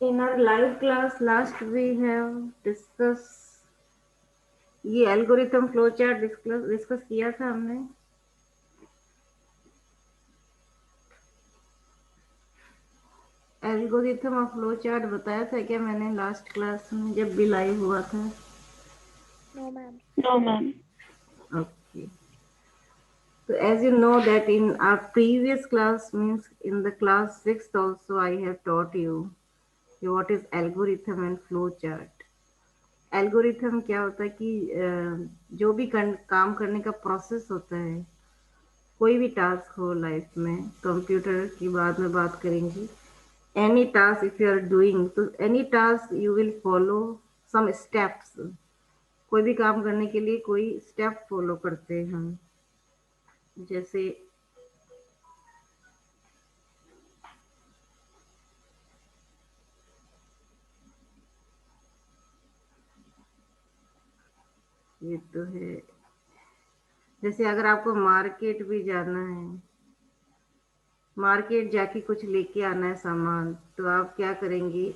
In our live class last we have discussed ये algorithm flow chart discuss किया था हमने। एल्गोरिथम और फ्लो चार्ट बताया था क्या मैंने लास्ट क्लास में जब भी लाइव हुआ था? No, ma'am. No, ma'am. Okay. So as you know that in our previous class, means in the class 6th also I have taught you what is algorithm and flow chart. Algorithm क्या होता है कि जो भी काम करने का process होता है, कोई भी टास्क हो लाइफ में, कंप्यूटर की बाद में बात करेंगे। Any task if you are doing, तो any task you will follow some steps. कोई भी काम करने के लिए कोई स्टेप फॉलो करते हैं हम। जैसे ये तो है, जैसे अगर आपको मार्केट भी जाना है, मार्केट जाके कुछ लेके आना है सामान, तो आप क्या करेंगे?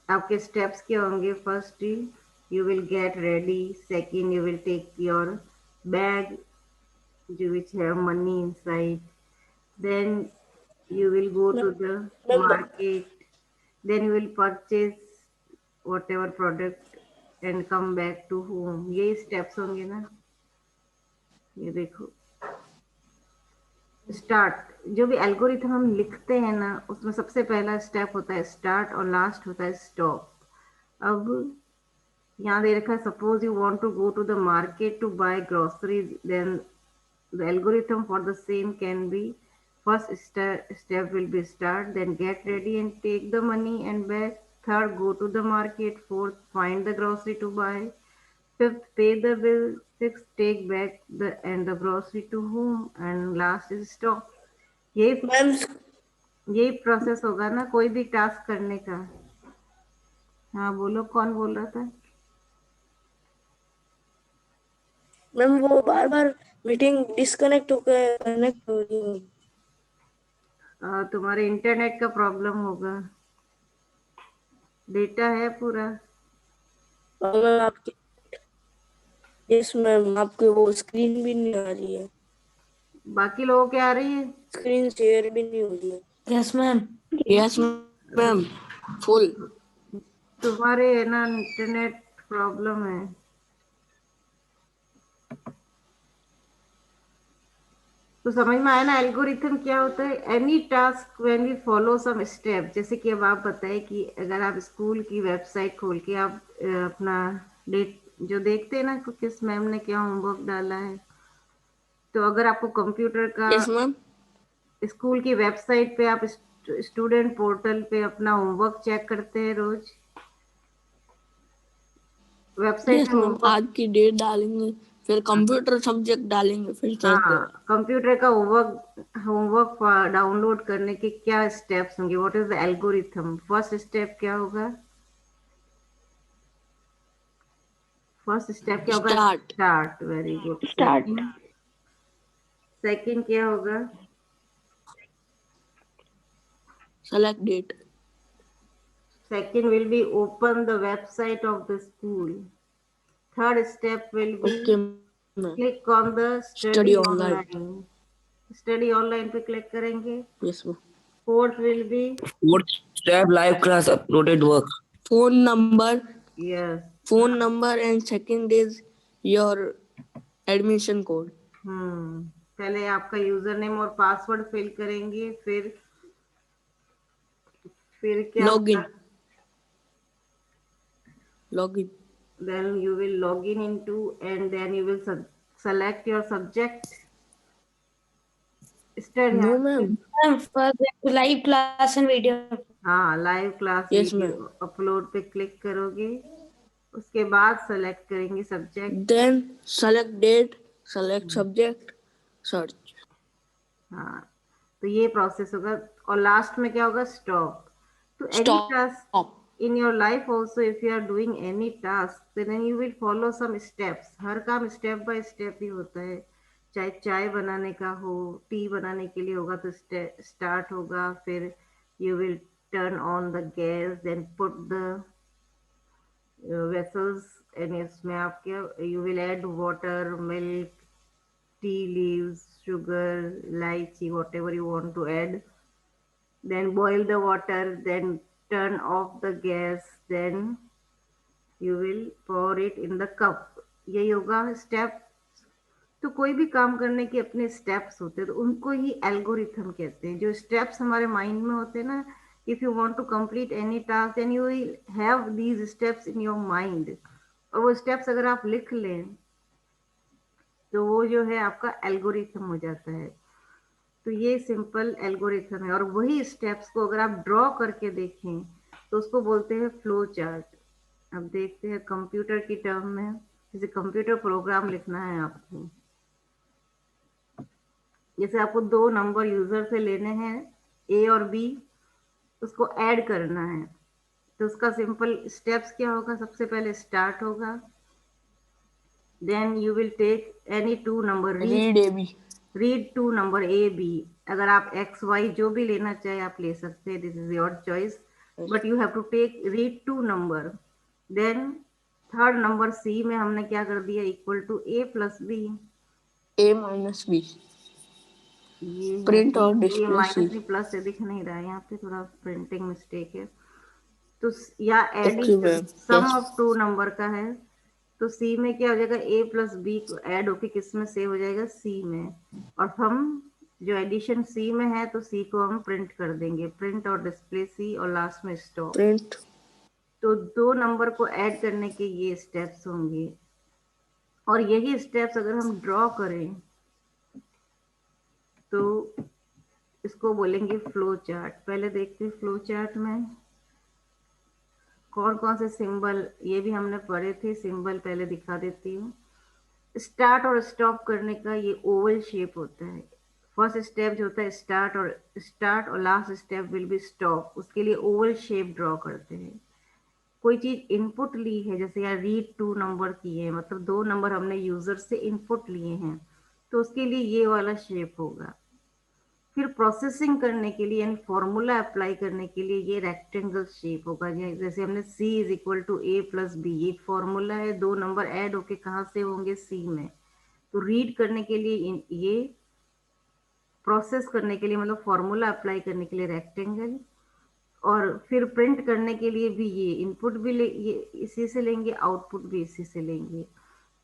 आपके स्टेप्स क्या होंगे? First you will get ready, second you will take your bag जो which have money inside, then you will go to the Ma'am, market, then you will purchase whatever product and come back to home। यही steps होंगे ना? ये देखो, start, जो भी algorithm हम लिखते हैं ना, उसमें सबसे पहला स्टेप होता है स्टार्ट और लास्ट होता है स्टॉप। अब यहाँ दे रखा है, suppose you want to go to the market to buy groceries, then the algorithm for the same can be, first step will be start, then get ready and take the money and back, third go to the market, fourth find the grocery to buy, fifth pay the bill, sixth take back the grocery to home, and last is stop। यही ma'am, यही process होगा ना कोई भी task करने का। हाँ बोलो, कौन बोल रहा था? मैम वो बार बार मीटिंग डिस्कनेक्ट होकर कनेक्ट हो रही है। तुम्हारे इंटरनेट का प्रॉब्लम होगा, डेटा है पूरा। और मैम आपकी, यस मैम, आपके वो स्क्रीन भी नहीं आ रही है, बाकी लोगों की आ रही है? स्क्रीन शेयर भी नहीं हो रही है। Yes ma'am. Yes ma'am, full. तुम्हारे है ना इंटरनेट प्रॉब्लम है। तो समझ में आया ना एल्गोरिथम क्या होता है? Any task when we follow some step. जैसे कि अब आप बताएं कि अगर आप स्कूल की वेबसाइट खोल के आप अपना डेट जो देखते हैं ना कि किस मैम ने क्या होमवर्क डाला है, तो अगर आपको कंप्यूटर का यस मैम, स्कूल की वेबसाइट पे आप स्टूडेंट पोर्टल पे अपना होमवर्क चेक करते हैं रोज, वेबसाइट यस में मैम, होमवर्क। आज की डेट डालेंगे, फिर कंप्यूटर सब्जेक्ट डालेंगे, फिर थर्सडे। हाँ, कंप्यूटर का होमवर्क होमवर्क डाउनलोड करने के क्या स्टेप्स होंगे? What is the algorithm? First step क्या होगा? फर्स्ट स्टेप क्या होगा? Start. Start. Very good. Start. Second क्या होगा? Select date. Second will be open the website of the school. Third step will be okay ma'am, click on the study study online. Online. Study online पे click करेंगे। Yes ma'am. Fourth will be Fourth step, live class uploaded work. Phone number, yes. phone number and second is your admission code। पहले आपका user name और password fill करेंगे, फिर क्या होगा? Login. Login. Then you will log in into, and then you will select your subject study। No ma'am. Ma'am first live class and video. हाँ, live class yes ma'am. Video upload पे click करोगे, उसके बाद select करेंगे subject. Then select date, select subject, search. हाँ, तो ये process होगा। और लास्ट में क्या होगा? स्टॉप। तो any task stop. In your life also, if you are doing any task then you will follow some steps. हर काम स्टेप बाय स्टेप ही होता है। चाहे चाय बनाने का हो, टी बनाने के लिए होगा तो स्टार्ट होगा, फिर you will turn on the gas, then put the vessels, and इसमें आप क्या, you will add water, milk, tea leaves, sugar, lychee, whatever you want to add. Then boil the water, then turn off the gas, then you will pour it in the cup. यही होगा step. तो कोई भी काम करने के अपने steps होते हैं, तो उनको ही एल्गोरिथम कहते हैं। जो स्टेप्स हमारे माइंड में होते हैं ना, if you want to complete any task then you will have these steps in your mind, और वो स्टेप्स अगर आप लिख लें तो वो जो है आपका एल्गोरिथम हो जाता है। तो ये सिंपल एल्गोरिथम है, और वही स्टेप्स को अगर आप ड्रॉ करके देखें तो उसको बोलते हैं फ्लो चार्ट। अब देखते हैं कंप्यूटर की टर्म में, जैसे कंप्यूटर प्रोग्राम लिखना है आपको, जैसे आपको दो नंबर यूजर से लेने हैं ए और बी, उसको ऐड करना है, तो उसका सिंपल स्टेप्स क्या होगा, सबसे पहले स्टार्ट होगा, then you will take any two number, read A B, read two number A B. अगर आप एक्स वाई जो भी लेना चाहे आप ले सकते हैं, this is your choice, but you have to take read two number. Then third number C में हमने क्या कर दिया, equal to A plus B, A minus B, ये है प्रिंट और ये डिस्प्ले माइनस सी। नहीं प्लस से दिख नहीं रहा है यहाँ पे, थोड़ा प्रिंटिंग मिस्टेक है। तो या okay addition ma'am, sum yes. Of two number का है, तो सी में क्या हो जाएगा, ए प्लस बी को ऐड होके किस में सेव हो जाएगा, सी में, और हम जो एडिशन सी में है तो सी को हम प्रिंट कर देंगे, प्रिंट और डिस्प्ले सी, और लास्ट में स्टॉप। प्रिंट, तो दो नंबर को ऐड करने के ये स्टेप्स होंगे, और यही स्टेप्स अगर हम ड्रॉ करें तो इसको बोलेंगे फ्लो चार्ट। पहले देखते हैं फ्लो चार्ट में कौन कौन से सिंबल, ये भी हमने पढ़े थे, सिंबल पहले दिखा देती हूँ। स्टार्ट और स्टॉप करने का ये ओवल शेप होता है। फर्स्ट स्टेप जो होता है स्टार्ट और last step will be stop, उसके लिए ओवल शेप ड्रॉ करते हैं। कोई चीज इनपुट ली है, जैसे यार रीड टू नंबर की है, मतलब दो नंबर हमने यूजर से इनपुट लिए हैं, तो उसके लिए ये वाला शेप होगा। फिर प्रोसेसिंग करने के लिए यानी फॉर्मूला अप्लाई करने के लिए ये रेक्टेंगल शेप होगा। जैसे हमने C is equal to A plus B, ये फॉर्मूला है, दो नंबर ऐड होके कहाँ से होंगे, C में। तो रीड करने के लिए ये, प्रोसेस करने के लिए मतलब फॉर्मूला अप्लाई करने के लिए रेक्टेंगल, और फिर प्रिंट करने के लिए भी ये इनपुट भी ये इसी से लेंगे, आउटपुट भी इसी से लेंगे।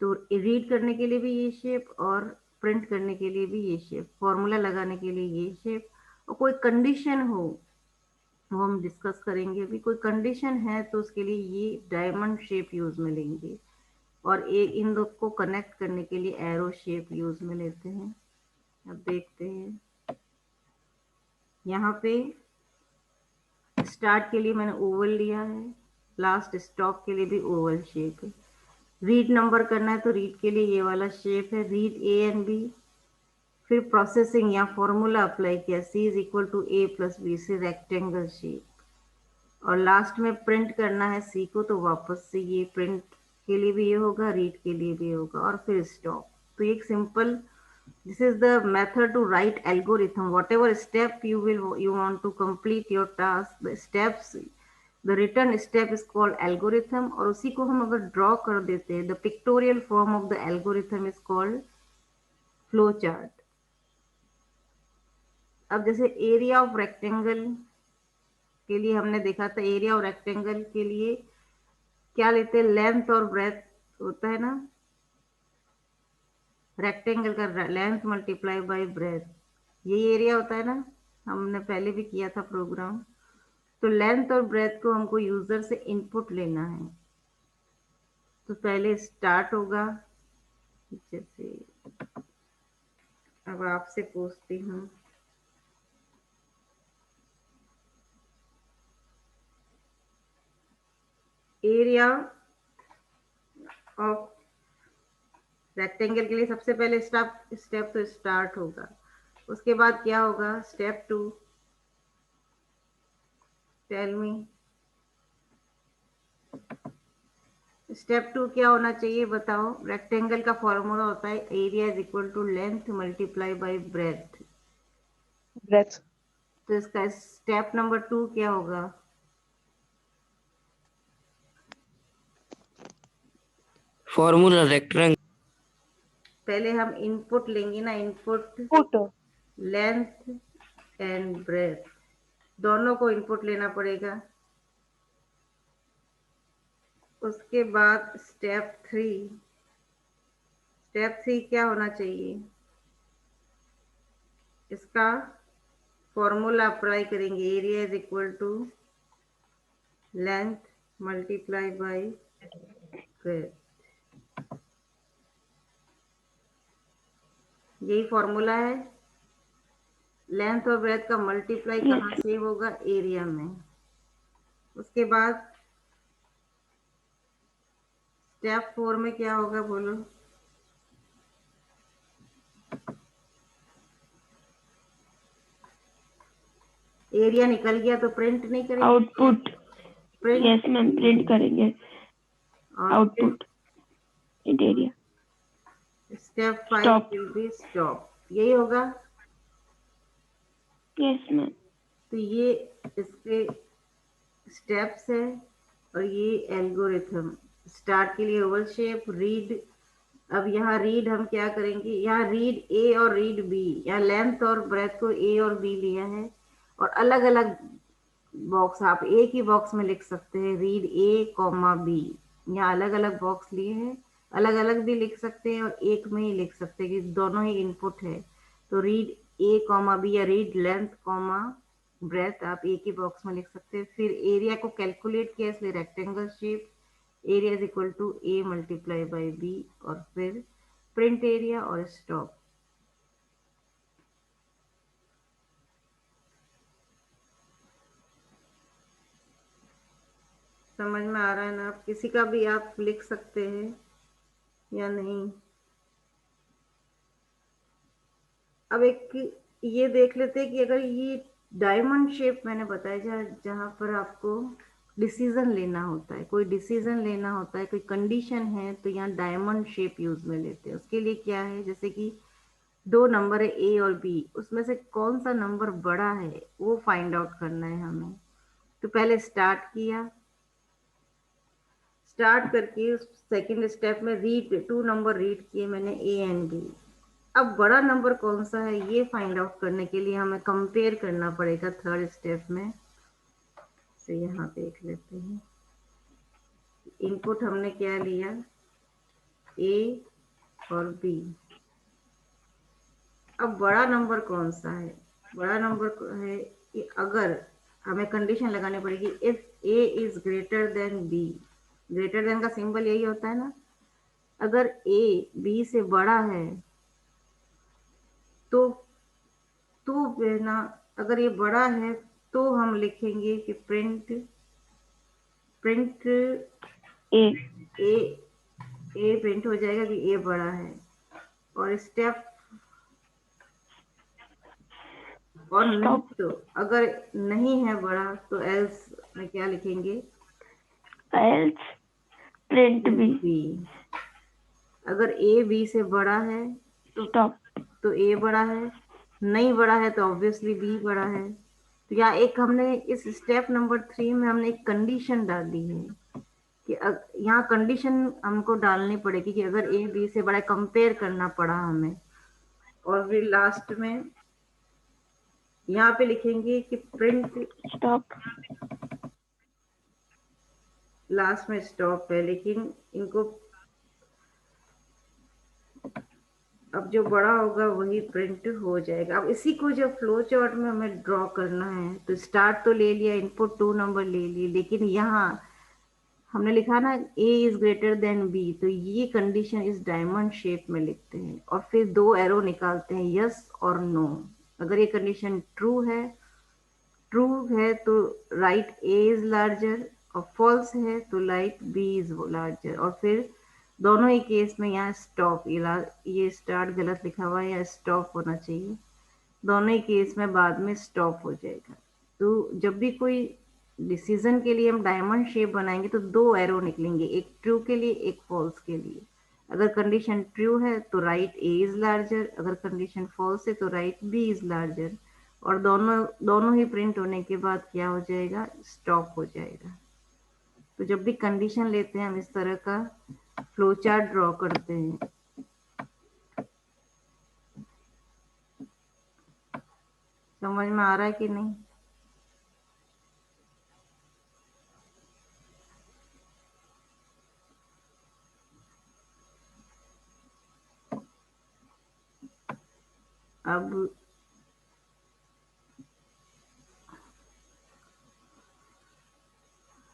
तो रीड करने के लिए भी ये शेप, और प्रिंट करने के लिए भी ये शेप, फॉर्मूला लगाने के लिए ये शेप। और कोई कंडीशन हो वो हम डिस्कस करेंगे अभी, कोई कंडीशन है तो उसके लिए ये डायमंड शेप यूज में लेंगे, और इन दो को कनेक्ट करने के लिए एरो शेप यूज में लेते हैं। अब देखते हैं यहाँ पे स्टार्ट के लिए मैंने ओवल लिया है, लास्ट स्टॉप के लिए भी ओवल शेप है। रीड नंबर करना है तो रीड के लिए ये वाला शेप है, रीड ए एंड बी। फिर प्रोसेसिंग या फॉर्मूला अप्लाई किया, C is equal to A plus B से रेक्टेंगल शेप, और लास्ट में प्रिंट करना है सी को, तो वापस से ये प्रिंट के लिए भी ये होगा, रीड के लिए भी होगा, और फिर स्टॉप। तो एक simple, this is the method to write algorithm. Whatever step you want to complete your task, the steps, the written step is called algorithm, और उसी को हम अगर ड्रॉ कर देते हैं, the pictorial form of the algorithm is called flow chart. अब जैसे एरिया ऑफ रेक्टेंगल के लिए हमने देखा था, एरिया ऑफ रेक्टेंगल के लिए क्या लेते हैं, लेंथ और ब्रेथ होता है ना, रेक्टेंगल का लेंथ मल्टीप्लाई बाय ब्रेथ, यही एरिया होता है ना, हमने पहले भी किया था प्रोग्राम। तो लेंथ और ब्रेथ को हमको यूजर से इनपुट लेना है, तो पहले स्टार्ट होगा। जैसे अब आपसे पूछती हूँ, एरिया ऑफ रेक्टेंगल के लिए सबसे पहले स्टेप तो स्टार्ट होगा, उसके बाद क्या होगा, step two, tell me step two क्या होना चाहिए बताओ। रेक्टेंगल का फॉर्मूला होता है area is equal to length multiply by breadth. Breadth. तो इसका स्टेप नंबर 2 क्या होगा? Formula rectangle. पहले हम इनपुट लेंगे ना, input Photo. Length and breadth, दोनों को इनपुट लेना पड़ेगा। उसके बाद स्टेप 3 क्या होना चाहिए? इसका फॉर्मूला अप्लाई करेंगे, area is equal to length multiply by breadth. यही फॉर्मूला है। लेंथ और ब्रेथ का मल्टीप्लाई कहाँ से होगा? एरिया में। उसके बाद स्टेप 4 में क्या होगा बोलो? एरिया निकल गया तो प्रिंट नहीं करेंगे? Output. Print. Yes ma'am, print करेंगे output in area. Step 5 Stop. Will be stop. यही होगा। Yes ma'am. तो ये इसके स्टेप्स है और ये एल्गोरिथम। स्टार्ट के लिए ओवल शेप, रीड। अब यहाँ रीड हम क्या करेंगे? यहाँ रीड ए और रीड बी, यहाँ लेंथ और ब्रेथ को ए और बी लिया है और अलग अलग बॉक्स, आप एक ही बॉक्स में लिख सकते हैं, रीड ए कॉमा बी। यहाँ अलग अलग बॉक्स लिए हैं, अलग अलग भी लिख सकते हैं और एक में ही लिख सकते हैं कि दोनों ही इनपुट है। तो रीड ए कॉमा बी या रीड लेंथ कॉमा ब्रेथ आप एक ही बॉक्स में लिख सकते हैं। फिर एरिया को कैलकुलेट किया इसलिए rectangle shape, area is equal to A multiply by B और फिर प्रिंट एरिया और स्टॉप। समझ में आ रहा है ना? आप किसी का भी आप लिख सकते हैं या नहीं? अब एक ये देख लेते हैं कि अगर ये डायमंड शेप मैंने बताया, जहाँ पर आपको डिसीजन लेना होता है, कोई डिसीजन लेना होता है, कोई कंडीशन है, तो यहाँ डायमंड शेप यूज में लेते हैं। उसके लिए क्या है, जैसे कि दो नंबर है ए और बी, उसमें से कौन सा नंबर बड़ा है वो फाइंड आउट करना है हमें। तो पहले स्टार्ट किया, स्टार्ट करके सेकंड स्टेप में रीड 2 नंबर रीड किए मैंने, ए एंड बी। अब बड़ा नंबर कौन सा है ये फाइंड आउट करने के लिए हमें कंपेयर करना पड़ेगा थर्ड स्टेप में। तो यहाँ देख लेते हैं, इनपुट हमने क्या लिया, ए और बी। अब बड़ा नंबर कौन सा है? बड़ा नंबर है कि अगर हमें कंडीशन लगानी पड़ेगी, if A is greater than B. Greater than का सिंबल यही होता है ना। अगर ए बी से बड़ा है तो ना, अगर ये बड़ा है तो हम लिखेंगे कि प्रिंट ए। ए ए प्रिंट हो जाएगा कि ए बड़ा है। और स्टेप और नहीं Stop. तो अगर नहीं है बड़ा तो एल्स में क्या लिखेंगे? Else print B. बी। अगर ए बी से बड़ा है स्टॉप। तो ए बड़ा है, नहीं बड़ा है तो ऑब्वियसली बी बड़ा है। तो यहाँ एक हमने इस स्टेप नंबर 3 में हमने एक कंडीशन डाली है कि यहाँ कंडीशन हमको डालनी पड़ेगी कि अगर ए बी से बड़ा, कंपेयर करना पड़ा हमें। और फिर लास्ट में यहाँ पे लिखेंगे कि प्रिंट, स्टॉप। लास्ट में स्टॉप है, लेकिन इनको अब जो बड़ा होगा वही प्रिंट हो जाएगा। अब इसी को जब फ्लो चार्ट में हमें ड्रॉ करना है तो स्टार्ट तो ले लिया, इनपुट 2 नंबर ले लिए, लेकिन यहाँ हमने लिखा ना ए इज ग्रेटर देन बी, तो ये कंडीशन इस डायमंड शेप में लिखते हैं और फिर 2 एरो निकालते हैं, यस और नो। अगर ये कंडीशन ट्रू है तो राइट ए इज लार्जर और फॉल्स है तो राइट बी इज लार्जर। और फिर दोनों ही केस में यहाँ स्टॉप, ये स्टार्ट गलत लिखा हुआ है, या स्टॉप होना चाहिए। दोनों ही केस में बाद में स्टॉप हो जाएगा। तो जब भी कोई डिसीजन के लिए हम डायमंड शेप बनाएंगे तो 2 एरो निकलेंगे, एक ट्रू के लिए एक फॉल्स के लिए। अगर कंडीशन ट्रू है तो राइट ए इज लार्जर, अगर कंडीशन फॉल्स है तो राइट बी इज लार्जर। और दोनों दोनों ही प्रिंट होने के बाद क्या हो जाएगा, स्टॉप हो जाएगा। तो जब भी कंडीशन लेते हैं हम इस तरह का फ्लो चार्ट ड्रॉ करते हैं। समझ में आ रहा है कि नहीं? अब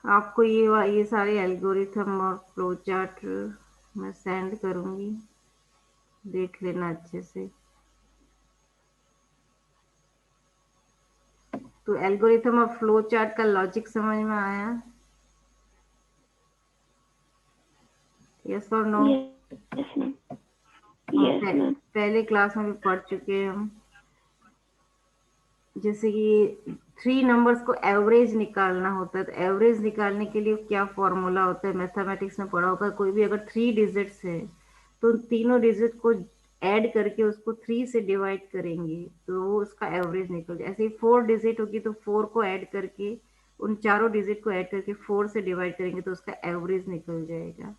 आपको ये सारे एल्गोरिथम और फ्लो चार्ट मैं सेंड करूंगी, देख लेना अच्छे से। तो एल्गोरिथम और फ्लो चार्ट का लॉजिक समझ में आया? यस और नो? Yes, ma'am. हम Yes, ma'am. पहले क्लास में भी पढ़ चुके हैं हम, जैसे कि 3 नंबर्स को एवरेज निकालना होता है। तो एवरेज निकालने के लिए क्या फॉर्मूला होता है, मैथमेटिक्स में पढ़ा होगा। कोई भी अगर 3 डिजिट्स है तो उन तीनों डिजिट को ऐड करके उसको 3 से डिवाइड करेंगे तो वो उसका एवरेज निकल जाए। ऐसे ही 4 डिजिट होगी तो 4 को ऐड करके, उन चारों डिजिट को ऐड करके 4 से डिवाइड करेंगे तो उसका एवरेज निकल जाएगा।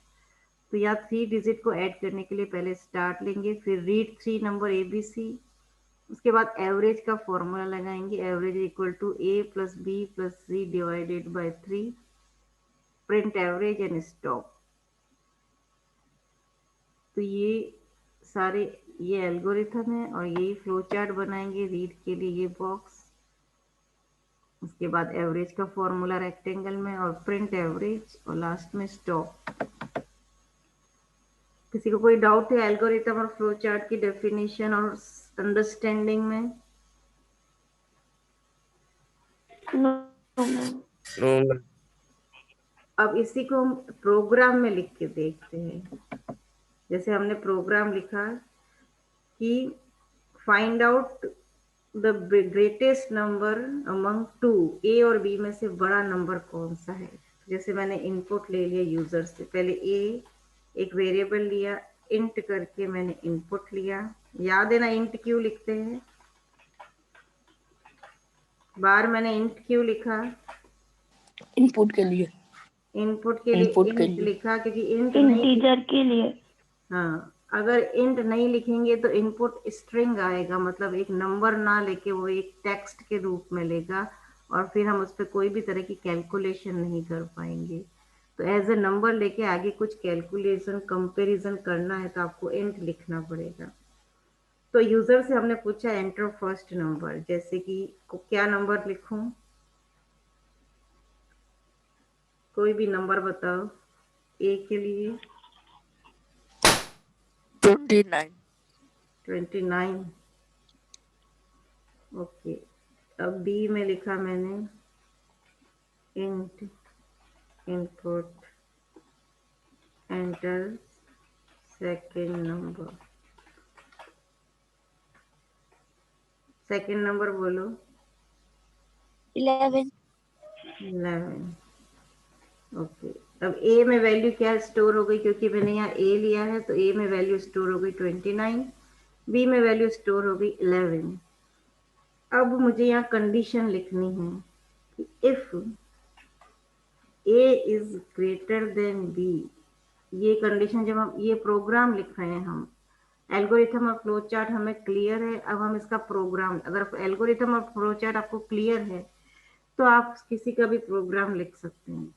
तो या 3 डिजिट को ऐड करने के लिए पहले स्टार्ट लेंगे, फिर रीड 3 नंबर ABC, उसके बाद एवरेज का फॉर्मूला लगाएंगे। Average equal to A+B+C divided by 3, print average and stop. तो ये सारे ये एल्गोरिथम है और यही फ्लो चार्ट बनाएंगे। रीड के लिए ये बॉक्स, उसके बाद एवरेज का फॉर्मूला रेक्टेंगल में और प्रिंट एवरेज और लास्ट में स्टॉप। किसी को कोई डाउट है एल्गोरिथम और फ्लो चार्ट की डेफिनेशन और अंडरस्टैंडिंग में? No, ma'am. No, ma'am. अब इसी को हम प्रोग्राम में लिख के देखते हैं। जैसे हमने प्रोग्राम लिखा कि find out the greatest number among 2, ए और बी में से बड़ा नंबर कौन सा है। जैसे मैंने इनपुट ले लिया यूजर से, पहले ए एक वेरिएबल लिया, इंट करके मैंने इनपुट लिया। याद है ना इंट क्यों लिखते हैं? बार मैंने इंट क्यों लिखा? इनपुट के लिए। इनपुट के लिए इनपुट के इंट लिए। लिखा क्योंकि इंट नहीं, इंटीजर के लिए। हाँ, अगर इंट नहीं लिखेंगे तो इनपुट स्ट्रिंग आएगा, मतलब एक नंबर ना लेके वो एक टेक्स्ट के रूप में लेगा और फिर हम उस पर कोई भी तरह की कैलकुलेशन नहीं कर पाएंगे। तो एज ए नंबर लेके आगे कुछ कैलकुलेशन कंपैरिजन करना है तो आपको इंट लिखना पड़ेगा। तो यूजर से हमने पूछा एंटर फर्स्ट नंबर, जैसे कि क्या नंबर लिखूं, कोई भी नंबर बताओ ए के लिए। 29। 29। ओके, अब बी में लिखा मैंने int input enter second number. Second number बोलो। 11. 11। ओके, अब ए में वैल्यू क्या स्टोर हो गई, क्योंकि मैंने यहाँ ए लिया है तो ए में वैल्यू स्टोर हो गई 29, बी में वैल्यू स्टोर हो गई 11। अब मुझे यहाँ कंडीशन लिखनी है कि if A is greater than B. ये कंडीशन जब हम ये प्रोग्राम लिख रहे हैं, हम एल्गोरिथम और फ्लो चार्ट हमें क्लियर है। अब हम इसका प्रोग्राम, अगर एल्गोरिथम और फ्लो चार्ट आपको क्लियर है तो आप किसी का भी प्रोग्राम लिख सकते हैं।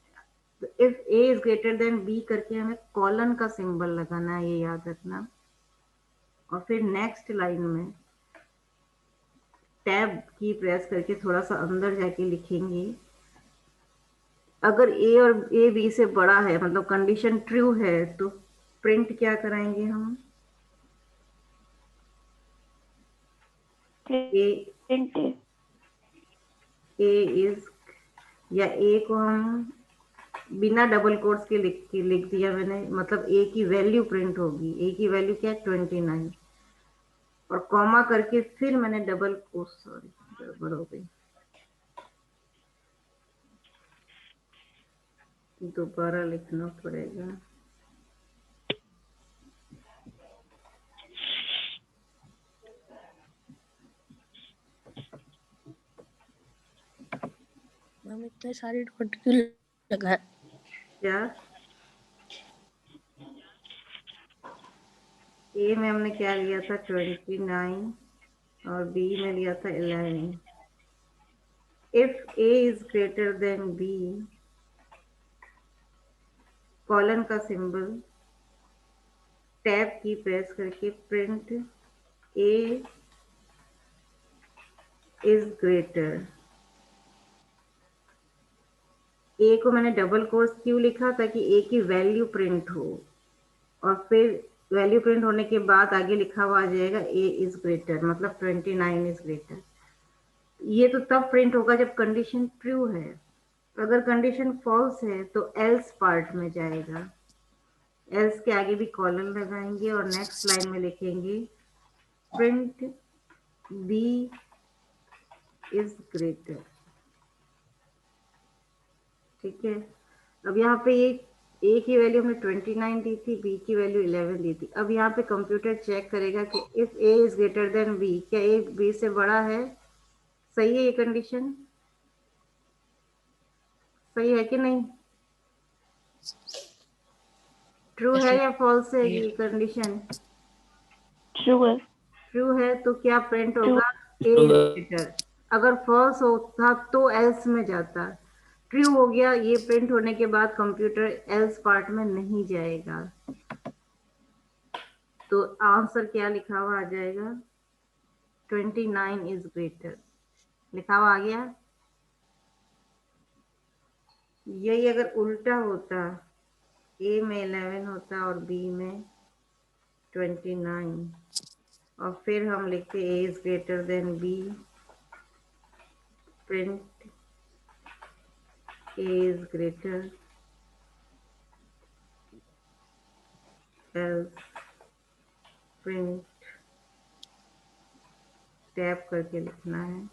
तो if A is greater than B करके हमें कॉलन का सिंबल लगाना है, ये याद रखना। और फिर नेक्स्ट लाइन में टैब की प्रेस करके थोड़ा सा अंदर जाके लिखेंगे, अगर ए और ए बी से बड़ा है मतलब कंडीशन ट्रू है तो प्रिंट क्या कराएंगे हम, ए प्रिंट ए इज, या ए को हम बिना डबल कोट्स के लिख दिया मैंने, मतलब ए की वैल्यू प्रिंट होगी। ए की वैल्यू क्या है 29, और कॉमा करके फिर मैंने डबल कोट, सॉरी गड़बड़ हो गई, दोबारा लिखना पड़ेगा। मैम इतने सारे डॉट क्यों लगा? क्या ए में हमने क्या लिया था 29 और बी में लिया था 11। If A is greater than B, colon का सिंबल, टैब की प्रेस करके print A is greater. A को मैंने डबल कोर्स क्यों लिखा, ताकि ए की वैल्यू प्रिंट हो, और फिर वैल्यू प्रिंट होने के बाद आगे लिखा हुआ आ जाएगा ए इज ग्रेटर, मतलब 29 इज ग्रेटर। ये तो तब प्रिंट होगा जब कंडीशन ट्रू है। अगर कंडीशन फॉल्स है तो एल्स पार्ट में जाएगा। एल्स के आगे भी कॉलन लगाएंगे और नेक्स्ट लाइन में लिखेंगे प्रिंट बी इज ग्रेटर। ठीक है। अब यहाँ पे ये ए की वैल्यू हमने 29 दी थी, बी की वैल्यू 11 दी थी। अब यहाँ पे कंप्यूटर चेक करेगा कि if A is greater than B, क्या ए बी से बड़ा है? सही है ये कंडीशन? सही है कि नहीं? ट्रू है या फॉल्स है ये कंडीशन? ट्रू है। ट्रू है तो क्या प्रिंट ट्रू। होगा? ए इज ग्रेटर। अगर फॉल्स होता तो एल्स में जाता। ट्रू हो गया, ये प्रिंट होने के बाद कंप्यूटर एल्स पार्ट में नहीं जाएगा। तो आंसर क्या लिखा हुआ आ जाएगा? 29 इज ग्रेटर लिखा हुआ आ गया। यही अगर उल्टा होता, ए में 11 होता और बी में 29, और फिर हम लिखते A is greater than B, print A is greater else print, tap करके लिखना है।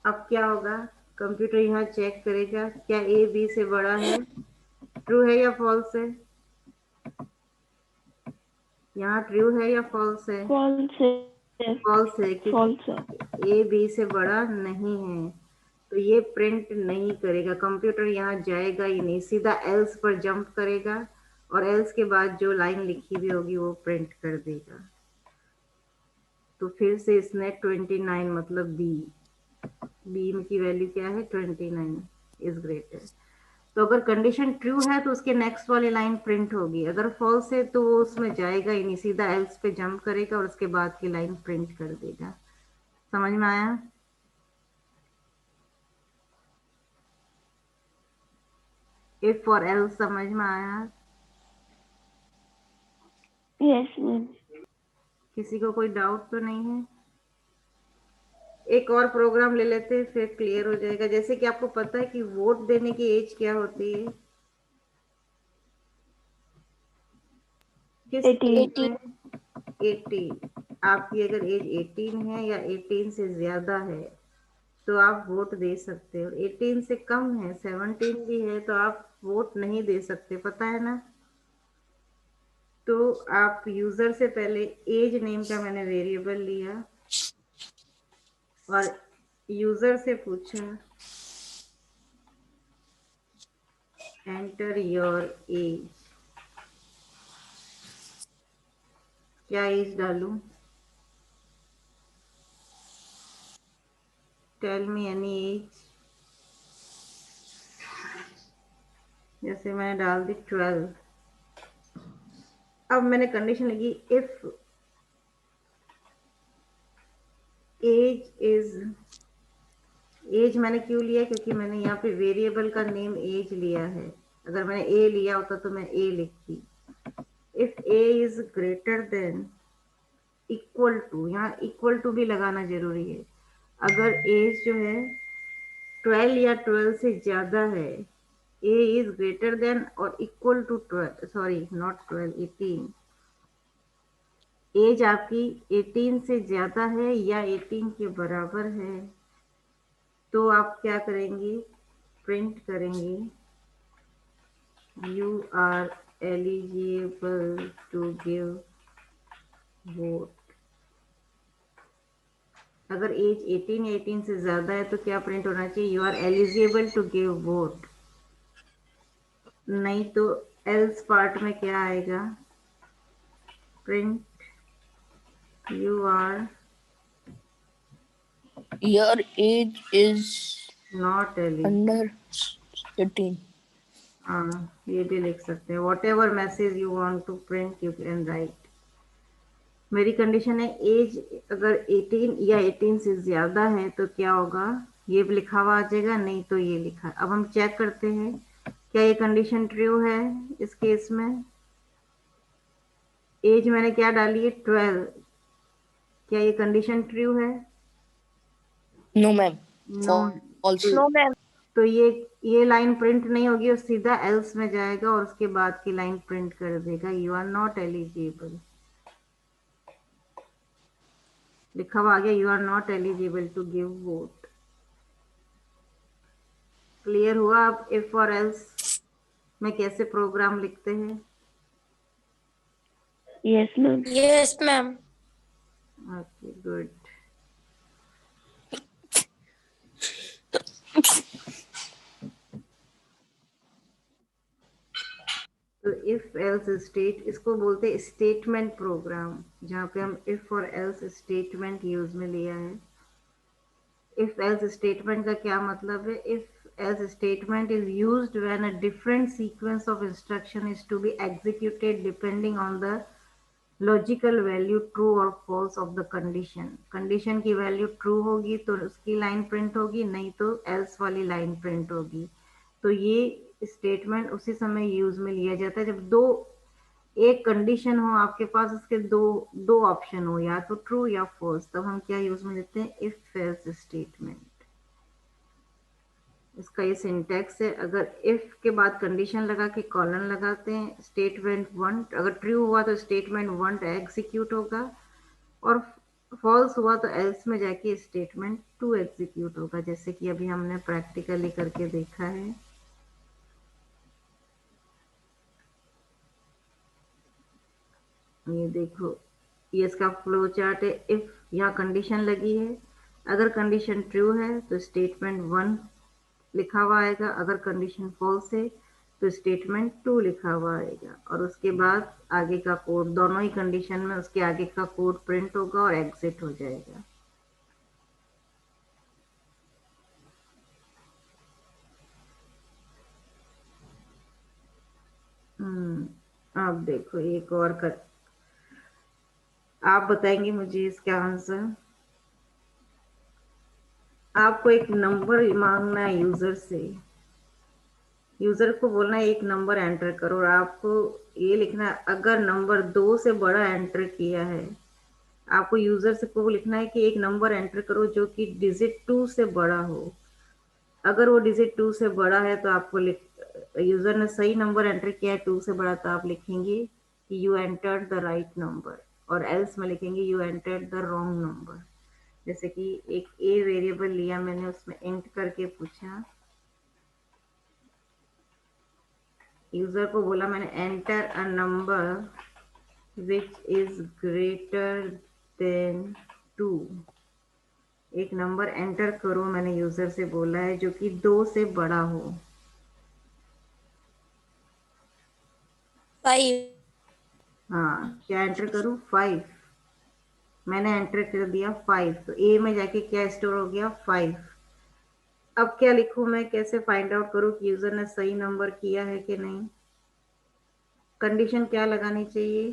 अब क्या होगा? कंप्यूटर यहाँ चेक करेगा क्या ए बी से बड़ा है, ट्रू है या फॉल्स है? यहाँ ट्रू है या फॉल्स है? फॉल्स है। फॉल्स है, फॉल्स है। क्योंकि ए बी से बड़ा नहीं है, तो ये प्रिंट नहीं करेगा। कंप्यूटर यहाँ जाएगा ही नहीं, सीधा एल्स पर जंप करेगा और एल्स के बाद जो लाइन लिखी हुई होगी वो प्रिंट कर देगा। तो फिर से इसने 29 मतलब बी, बी की वैल्यू क्या है? 29 इज ग्रेटर। तो अगर कंडीशन ट्रू है तो उसके नेक्स्ट वाली लाइन प्रिंट होगी, अगर फॉल्स है तो वो उसमें जाएगा ही नहीं, सीधा एल्स पे जंप करेगा और उसके बाद की लाइन प्रिंट कर देगा। समझ में आया? इफ और एल्स समझ में आया? Yes ma'am. किसी को कोई डाउट तो नहीं है? एक और प्रोग्राम ले लेते हैं फिर क्लियर हो जाएगा। जैसे कि आपको पता है कि वोट देने की एज क्या होती है? किस 18। एज में? 18। आपकी अगर एज 18 है या 18 से ज्यादा है तो आप वोट दे सकते हो। 18 से कम है, 17 भी है, तो आप वोट नहीं दे सकते, पता है ना? तो आप यूजर से पहले एज नेम का मैंने वेरिएबल लिया और यूजर से पूछा एंटर योर एज, क्या एज डालूं? Tell me any age. जैसे मैंने डाल दी 12। अब मैंने कंडीशन लगी इफ एज इज, एज मैंने क्यों लिया? क्योंकि मैंने यहाँ पे वेरिएबल का नेम एज लिया है। अगर मैंने ए लिया होता तो मैं ए लिखती। If A is greater than, equal to, यहाँ इक्वल टू भी लगाना जरूरी है। अगर एज जो है 12 या 12 से ज्यादा है, ए इज ग्रेटर देन और equal to 12, sorry not 12, 18, age आपकी 18 से ज्यादा है या 18 के बराबर है, तो आप क्या करेंगे? प्रिंट करेंगे you are eligible to give vote. अगर एज 18 या 18 से ज्यादा है तो क्या प्रिंट होना चाहिए? You are eligible to give vote. नहीं तो एल्स पार्ट में क्या आएगा? Print you are Your age is not eligible. under 18. हाँ, ये भी लिख सकते हैं। Whatever message you want to print you can write. मेरी कंडीशन है एज अगर 18 या 18 से ज्यादा है तो क्या होगा? ये भी लिखा हुआ आ जाएगा, नहीं तो ये लिखा। अब हम चेक करते हैं क्या ये कंडीशन ट्रू है इस केस में। एज मैंने क्या डाली है? 12। क्या ये कंडीशन ट्रू है? No, ma'am. No. False. No, ma'am. तो ये लाइन प्रिंट नहीं होगी और सीधा एल्स में जाएगा और उसके बाद की लाइन प्रिंट कर देगा यू आर नॉट एलिजिबल। लिखा हुआ आ गया you are not eligible to give vote. Clear हुआ? अब इफ और एल्स में कैसे प्रोग्राम लिखते हैं? Yes, ma'am. Yes, ma'am. Okay, good. तो इफ एल्स स्टेट, इसको बोलते हैं स्टेटमेंट प्रोग्राम, जहाँ पे हम इफ और एल्स स्टेटमेंट यूज में लिया है। इफ एल्स स्टेटमेंट का क्या मतलब है? If else statement is used when a different sequence of instruction is to be executed depending on the logical value true और false of the condition. Condition की value true होगी तो उसकी line print होगी, नहीं तो एल्स वाली line print होगी। तो ये स्टेटमेंट उसी समय यूज में लिया जाता है जब एक कंडीशन हो आपके पास, उसके दो ऑप्शन हो, या तो ट्रू या फॉल्स, तब हम क्या यूज में लेते हैं? If else statement. इसका ये सिंटैक्स है। अगर इफ के बाद कंडीशन लगा के कॉलन लगाते हैं, स्टेटमेंट 1 अगर ट्रू हुआ तो स्टेटमेंट 1 एग्जीक्यूट होगा, और फॉल्स हुआ तो एल्स में जाके स्टेटमेंट 2 एग्जीक्यूट होगा, जैसे कि अभी हमने प्रैक्टिकली करके देखा है। ये देखो, ये इसका फ्लो चार्ट है। इफ यहाँ कंडीशन लगी है, अगर कंडीशन ट्रू है तो स्टेटमेंट 1 लिखा हुआ आएगा, अगर कंडीशन फॉल्स है तो स्टेटमेंट 2 लिखा हुआ आएगा, और उसके बाद आगे का कोड, दोनों ही कंडीशन में उसके आगे का कोड प्रिंट होगा और एग्जिट हो जाएगा। अब देखो एक और कर, आप बताएंगे मुझे इसका आंसर। आपको एक नंबर मांगना है यूजर से, यूजर को बोलना है एक नंबर एंटर करो, और आपको ये लिखना है अगर नंबर 2 से बड़ा एंटर किया है, आपको यूजर से को लिखना है कि एक नंबर एंटर करो जो कि डिजिट 2 से बड़ा हो। अगर वो डिजिट 2 से बड़ा है तो आपको यूजर ने सही नंबर एंटर किया है 2 से बड़ा, तो आप लिखेंगे कि you entered the right number, और एल्स में लिखेंगे you entered the wrong number. जैसे कि एक ए वेरिएबल लिया मैंने, उसमें इंट करके पूछा, यूजर को बोला मैंने enter a number which is greater then 2। एक नंबर एंटर करो मैंने यूजर से बोला है जो कि 2 से बड़ा हो। 5. हाँ, क्या एंटर करूं? 5। मैंने एंटर कर दिया 5, तो ए में जाके क्या स्टोर हो गया? 5। अब क्या लिखूं मैं? कैसे फाइंड आउट करूं कि यूजर ने सही नंबर किया है कि नहीं? कंडीशन क्या लगानी चाहिए?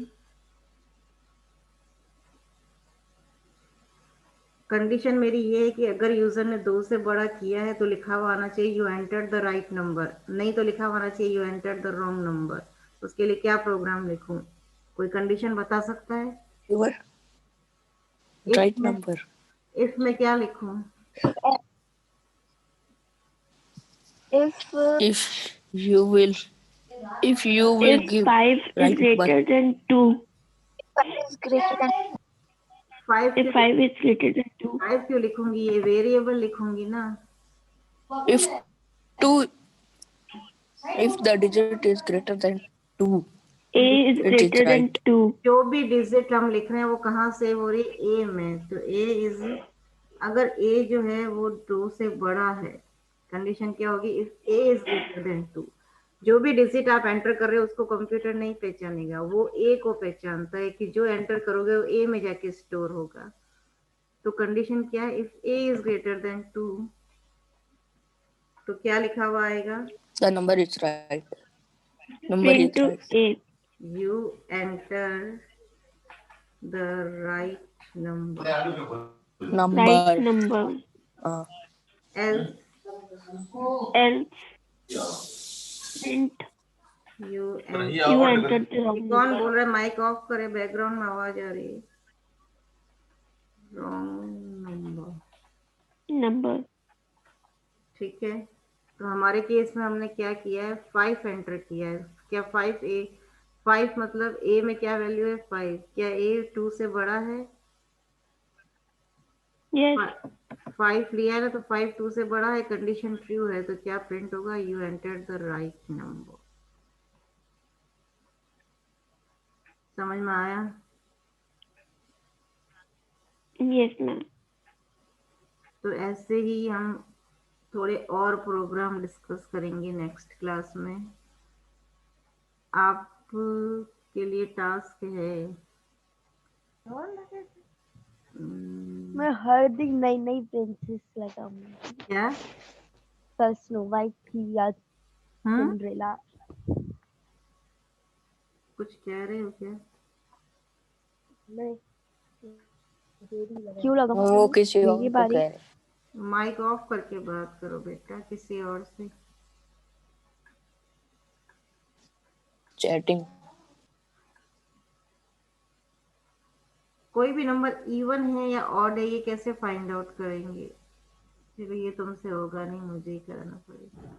कंडीशन मेरी ये है कि अगर यूजर ने 2 से बड़ा किया है तो लिखा हुआ आना चाहिए you entered the right number, नहीं तो लिखा हुआ आना चाहिए you entered the wrong number. उसके लिए क्या प्रोग्राम लिखूं? कोई कंडीशन बता सकता है? Your इफ right में number. इफ में क्या लिखूं? If If you will, if you will If give 5 is right number. greater than 2. 5 is greater than 5 If 5 is greater than 2. 5 क्यों लिखूंगी? ये वेरिएबल लिखूंगी ना। If two, if the digit is greater than 2, A is it is greater than right. 2. जो भी digit हम लिख रहे हैं वो कहाँ सेव हो रही है? ए में, तो ए इज अगर ए जो है वो 2 से बड़ा है, कंडीशन क्या होगी? If A is greater then 2। जो भी डिजिट आप एंटर कर रहे हो उसको कंप्यूटर नहीं पहचानेगा, वो ए को पहचानता है कि जो एंटर करोगे वो ए में जाके स्टोर होगा। तो कंडीशन क्या है? If A is greater then 2, तो क्या लिखा हुआ आएगा? The number is right. Number is print right. A. You enter the right number. Right Number. number. Else Else print you enter. you entered the ये wrong कौन number. बोल रहा है? माइक ऑफ करे, बैकग्राउंड में आवाज आ रही है। Wrong number. Number. ठीक है, तो हमारे केस में हमने क्या किया है? 5 एंटर किया है। क्या 5 ए, 5 मतलब ए में क्या वैल्यू है? 5। क्या ए 2 से बड़ा है? Yes. 5 लिया है ना, तो 5 2 से बड़ा है, कंडीशन ट्रू है, तो क्या प्रिंट होगा? You enter the right number. समझ में आया? Yes, ma'am. तो ऐसे ही हम थोड़े और प्रोग्राम डिस्कस करेंगे नेक्स्ट क्लास में। आप के लिए टास्क है, मैं हर दिन नई नई प्रिंसेस लगाऊंगी। क्या? कल स्नो वाइट थी, आज सिंड्रेला। कुछ कह रहे हो क्या? मैं क्यों लगाऊं? वो किसी और मेरी को बारी। कह रहे। माइक ऑफ करके बात करो बेटा, किसी और से। Chatting. कोई भी नंबर इवन है या ऑड है, ये कैसे फाइंड आउट करेंगे? फिर ये तुमसे होगा नहीं, मुझे ही करना पड़ेगा।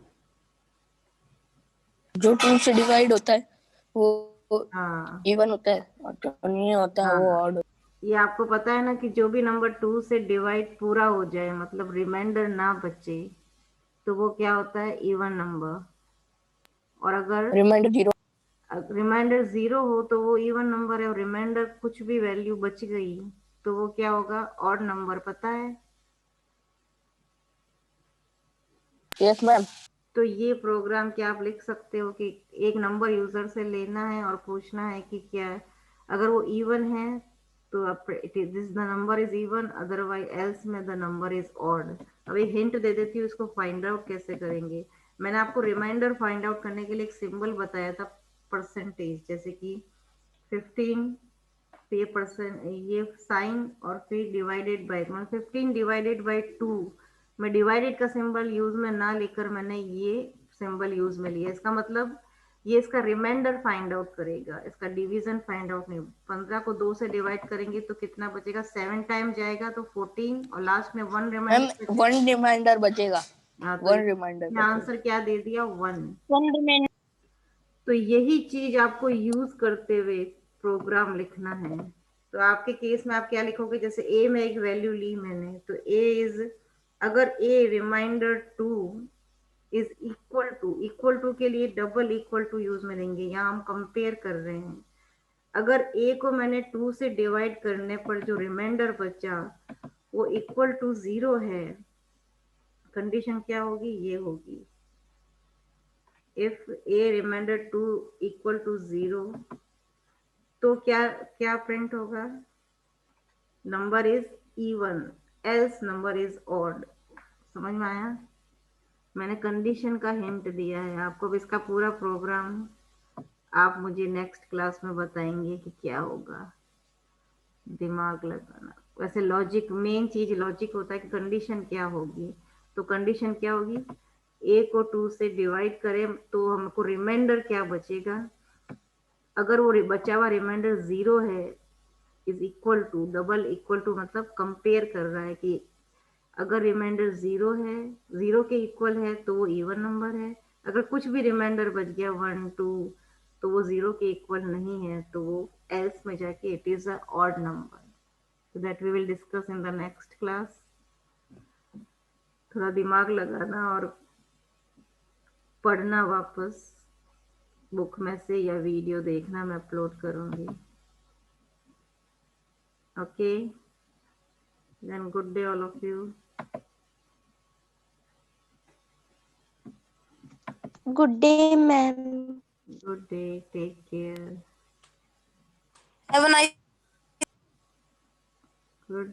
जो 2 से डिवाइड होता है वो हाँ इवन होता है, और जो नहीं होता है वो हाँ, ऑड। ये आपको पता है ना कि जो भी नंबर 2 से डिवाइड पूरा हो जाए, मतलब रिमाइंडर ना बचे, तो वो क्या होता है? Even number. और अगर रिमाइंडर 0। रिमाइंडर 0 हो तो वो इवन नंबर है, और रिमाइंडर कुछ भी वैल्यू बच गई तो वो क्या होगा? Odd number. पता है? Yes ma'am. तो ये प्रोग्राम क्या आप लिख सकते हो कि एक नंबर यूजर से लेना है और पूछना है कि क्या है, अगर वो इवन है तो this the number is even, otherwise else में द नंबर इज ऑड। अब एक हिंट दे देती हूँ, इसको फाइंड आउट कैसे करेंगे। मैंने आपको रिमाइंडर फाइंड आउट करने के लिए एक सिंबल बताया था, परसेंटेज, जैसे कि 15, तो ये परसेंट, ये साइन, और फिर डिवाइडेड बाय, मतलब 15 डिवाइडेड बाय 2। मैं डिवाइडेड का सिंबल यूज में ना लेकर मैंने ये सिंबल यूज में लिया। इसका मतलब ये इसका रिमाइंडर फाइंड आउट करेगा, इसका डिवीजन फाइंड आउट नहीं। 15 को 2 से डिवाइड करेंगे तो कितना बचेगा? 7 टाइम जाएगा तो 14, और लास्ट में 1 मैम रिमाइंडर। 1 रिमाइंडर बचेगा। हाँ, तो 1 रिमाइंडर इसने आंसर क्या दे दिया? 1। One remain. तो यही चीज आपको यूज करते हुए प्रोग्राम लिखना है। तो आपके केस में आप क्या लिखोगे? जैसे ए में एक वैल्यू ली मैंने, तो ए इज, अगर ए रिमाइंडर 2 इज इक्वल टू के लिए डबल इक्वल टू यूज में लेंगे, यहाँ हम कंपेयर कर रहे हैं। अगर ए को मैंने 2 से डिवाइड करने पर जो रिमाइंडर बचा वो इक्वल टू 0 है, कंडीशन क्या होगी? ये होगी, if A remainder 2 equal to 0, तो क्या क्या प्रिंट होगा? Number is even, else number is odd. समझ में आया? मैंने कंडीशन का हिंट दिया है आपको। अब इसका पूरा प्रोग्राम आप मुझे नेक्स्ट क्लास में बताएंगे कि क्या होगा। दिमाग लगाना। वैसे लॉजिक, मेन चीज लॉजिक होता है कि कंडीशन क्या होगी। तो कंडीशन क्या होगी? ए को 2 से डिवाइड करें तो हमको रिमाइंडर क्या बचेगा? अगर वो बचा हुआ रिमाइंडर 0 है, is equal to, double equal to मतलब कंपेयर कर रहा है कि अगर रिमाइंडर 0 है, 0 के इक्वल है तो वो इवन नंबर है। अगर कुछ भी रिमाइंडर बच गया 1 2, तो वो 0 के इक्वल नहीं है, तो वो एल्स में जाके it is a odd number. so that we will discuss in the next class। थोड़ा दिमाग लगाना और पढ़ना वापस बुक में से, या वीडियो देखना, मैं अपलोड करूंगी। Okay, Then good day, all of you. Good day, ma'am. Good day. Take care. Have a nice Good